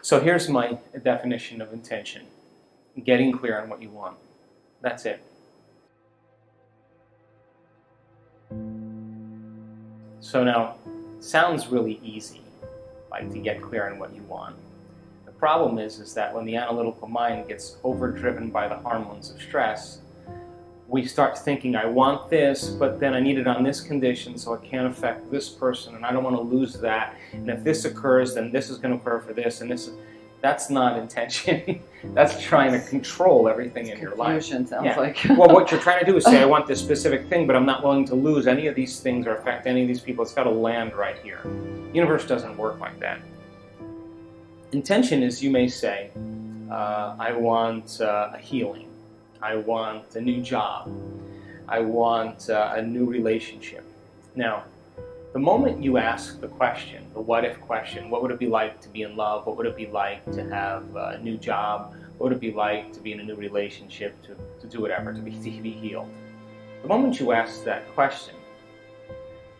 So here's my definition of intention. Getting clear on what you want. That's it. So now, sounds really easy, like to get clear on what you want. The problem is that when the analytical mind gets overdriven by the hormones of stress, we start thinking, I want this, but then I need it on this condition, so it can't affect this person, and I don't want to lose that. And if this occurs, then this is going to occur for this, and this is... That's not intention. That's trying to control everything in your life. Confusion sounds like. Well, what you're trying to do is say, I want this specific thing, but I'm not willing to lose any of these things or affect any of these people. It's got to land right here. The universe doesn't work like that. Intention is, you may say, I want a healing. I want a new job. I want a new relationship. Now, the moment you ask the question, the what-if question, what would it be like to be in love? What would it be like to have a new job? What would it be like to be in a new relationship, to do whatever, to be healed? The moment you ask that question,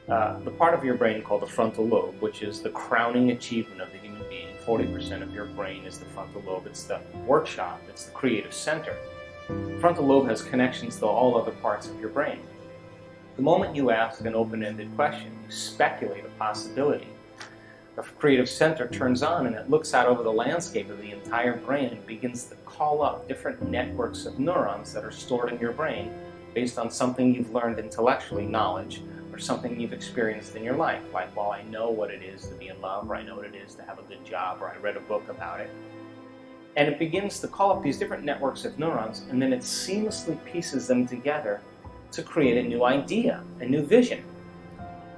the part of your brain called the frontal lobe, which is the crowning achievement of the human being, 40% of your brain is the frontal lobe. It's the workshop. It's the creative center. The frontal lobe has connections to all other parts of your brain. The moment you ask an open-ended question, you speculate a possibility. The creative center turns on and it looks out over the landscape of the entire brain and begins to call up different networks of neurons that are stored in your brain based on something you've learned intellectually, knowledge, or something you've experienced in your life. Like, well, I know what it is to be in love, or I know what it is to have a good job, or I read a book about it. And it begins to call up these different networks of neurons, and then it seamlessly pieces them together to create a new idea, a new vision.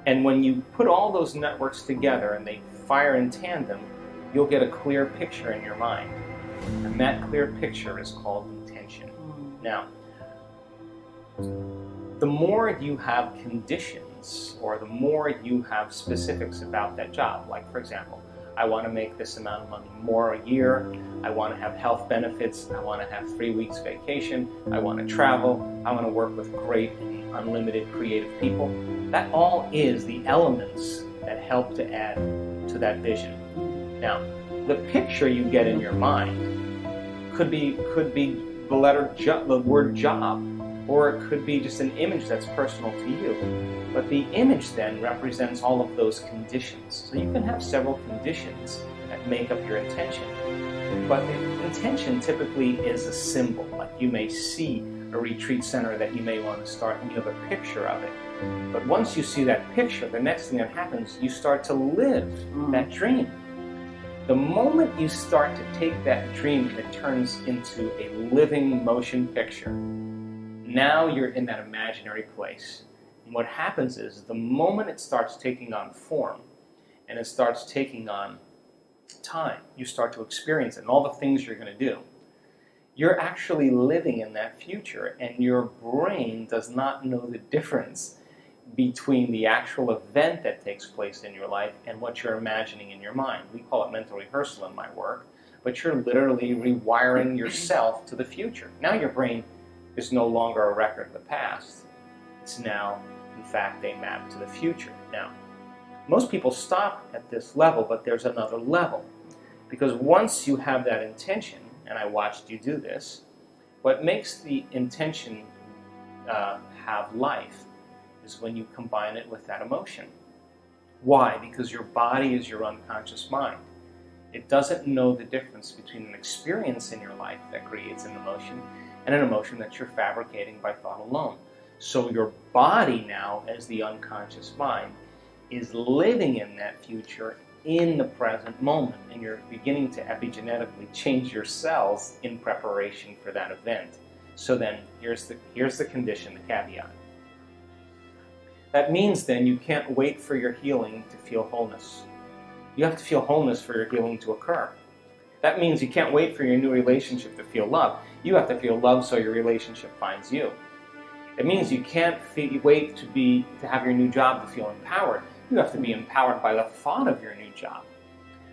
And when you put all those networks together and they fire in tandem, you'll get a clear picture in your mind. And that clear picture is called intention. Now, the more you have conditions, or the more you have specifics about that job, like for example, I want to make this amount of money more a year, I want to have health benefits, I want to have 3 weeks vacation, I want to travel, I want to work with great and unlimited creative people. That all is the elements that help to add to that vision. Now, the picture you get in your mind could be the word job, or it could be just an image that's personal to you. But the image then represents all of those conditions. So you can have several conditions that make up your intention. But the intention typically is a symbol. Like you may see a retreat center that you may want to start and you have a picture of it. But once you see that picture, the next thing that happens, you start to live that dream. The moment you start to take that dream and it turns into a living motion picture, now you're in that imaginary place. And what happens is the moment it starts taking on form and it starts taking on time, you start to experience it and all the things you're going to do, you're actually living in that future, and your brain does not know the difference between the actual event that takes place in your life and what you're imagining in your mind. We call it mental rehearsal in my work, but you're literally rewiring yourself to the future. Now your brain is no longer a record of the past. It's now, in fact, a map to the future. Now, most people stop at this level, but there's another level. Because once you have that intention, and I watched you do this, what makes the intention have life is when you combine it with that emotion. Why? Because your body is your unconscious mind. It doesn't know the difference between an experience in your life that creates an emotion and an emotion that you're fabricating by thought alone. So your body now, as the unconscious mind, is living in that future in the present moment, and you're beginning to epigenetically change your cells in preparation for that event. So then, here's the condition, the caveat. That means then you can't wait for your healing to feel wholeness. You have to feel wholeness for your healing to occur. That means you can't wait for your new relationship to feel love. You have to feel love so your relationship finds you. It means you can't wait to have your new job to feel empowered. You have to be empowered by the thought of your new job.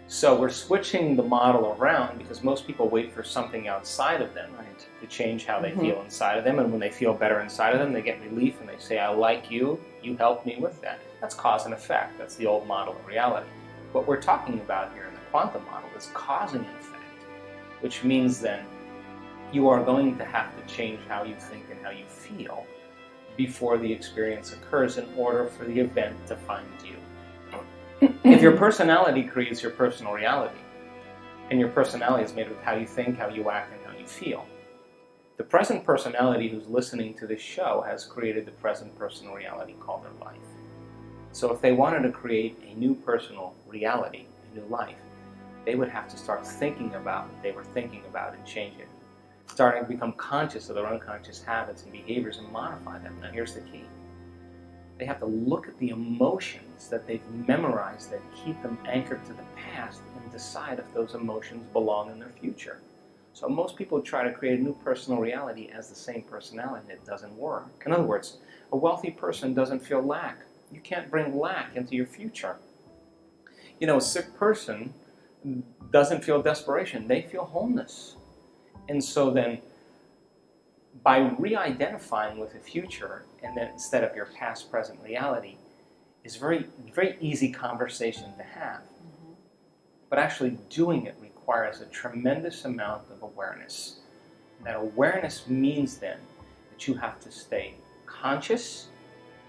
So we're switching the model around because most people wait for something outside of them to change how they feel inside of them. And when they feel better inside of them, they get relief and they say, I like you, helped me with that. That's cause and effect. That's the old model of reality. What we're talking about here in the quantum model is causing an effect, which means then you are going to have to change how you think and how you feel before the experience occurs in order for the event to find you. If your personality creates your personal reality, and your personality is made of how you think, how you act, and how you feel, the present personality who's listening to this show has created the present personal reality called their life. So if they wanted to create a new personal reality, a new life, they would have to start thinking about what they were thinking about and change it. Starting to become conscious of their unconscious habits and behaviors and modify them. Now here's the key. They have to look at the emotions that they've memorized that keep them anchored to the past and decide if those emotions belong in their future. So most people try to create a new personal reality as the same personality, and it doesn't work. In other words, a wealthy person doesn't feel lack. You can't bring lack into your future. You know, a sick person doesn't feel desperation. They feel wholeness. And so then, by re-identifying with the future, and then instead of your past, present reality, is very, very easy conversation to have. Mm-hmm. But actually doing it requires a tremendous amount of awareness. And that awareness means then that you have to stay conscious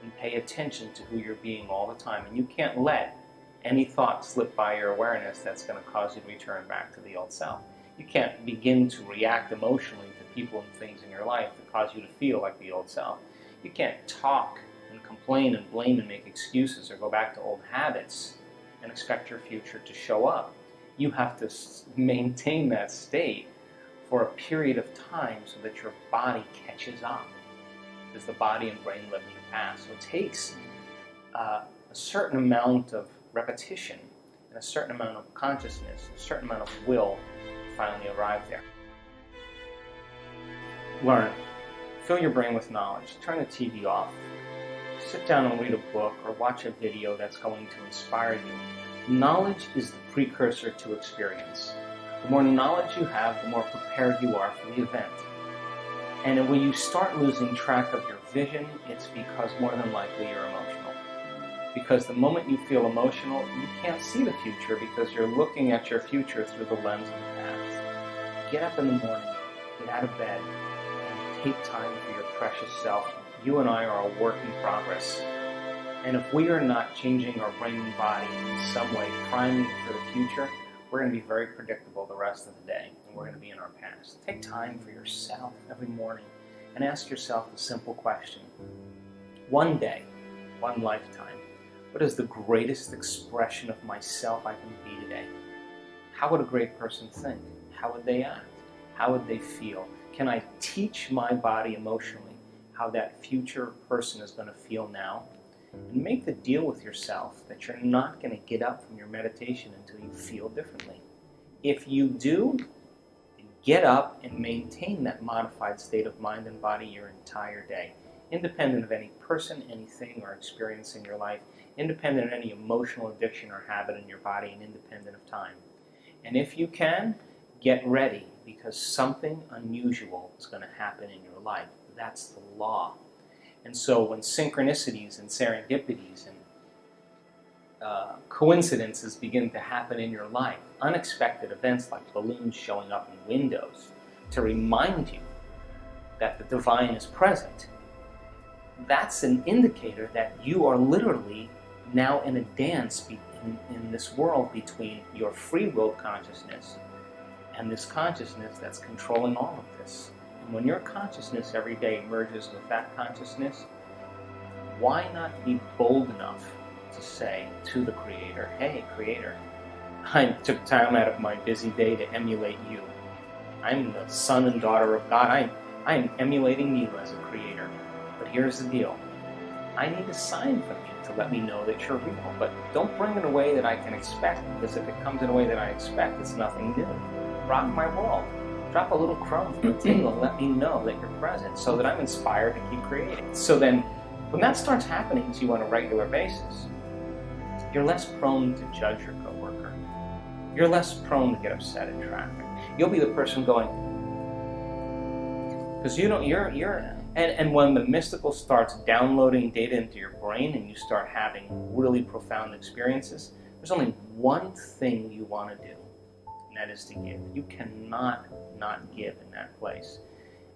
and pay attention to who you're being all the time. And you can't let any thought slip by your awareness that's going to cause you to return back to the old self. You can't begin to react emotionally to people and things in your life that cause you to feel like the old self. You can't talk and complain and blame and make excuses or go back to old habits and expect your future to show up. You have to maintain that state for a period of time so that your body catches up, because the body and brain live in the past. So it takes a certain amount of repetition and a certain amount of consciousness, a certain amount of will to finally arrive there. Learn. Fill your brain with knowledge. Turn the TV off. Sit down and read a book or watch a video that's going to inspire you. Knowledge is the precursor to experience. The more knowledge you have, the more prepared you are for the event. And when you start losing track of your vision, it's because more than likely you're emotional. Because the moment you feel emotional, you can't see the future because you're looking at your future through the lens of the past. Get up in the morning, get out of bed, and take time for your precious self. You and I are a work in progress. And if we are not changing our brain and body in some way, priming it for the future, we're going to be very predictable the rest of the day, and we're going to be in our past. Take time for yourself every morning and ask yourself a simple question. One day, one lifetime, what is the greatest expression of myself I can be today? How would a great person think? How would they act? How would they feel? Can I teach my body emotionally how that future person is going to feel now? And make the deal with yourself that you're not going to get up from your meditation until you feel differently. If you do, get up and maintain that modified state of mind and body your entire day, independent of any person, anything, or experience in your life, independent of any emotional addiction or habit in your body, and independent of time. And if you can, get ready, because something unusual is going to happen in your life. That's the law. And so when synchronicities and serendipities and coincidences begin to happen in your life, unexpected events like balloons showing up in windows to remind you that the divine is present, that's an indicator that you are literally now in a dance in this world between your free-willed consciousness and this consciousness that's controlling all of this. And when your consciousness every day merges with that consciousness, why not be bold enough to say to the Creator, hey, Creator, I took time out of my busy day to emulate you. I'm the son and daughter of God. I am emulating you as a creator. But here's the deal. I need a sign from you to let me know that you're real. But don't bring it in a way that I can expect, because if it comes in a way that I expect, it's nothing new. Rock my world. Drop a little crumb from the table and let me know that you're present so that I'm inspired to keep creating. So then, when that starts happening to you on a regular basis, you're less prone to judge your coworker. You're less prone to get upset in traffic. You'll be the person going, because and when the mystical starts downloading data into your brain and you start having really profound experiences, There's only one thing you want to do, and that is to give. You cannot not give in that place.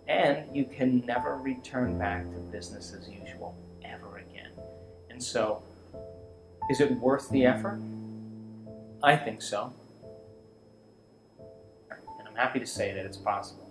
And you can never return back to business as usual ever again. And so, is it worth the effort? I think so. And I'm happy to say that it's possible.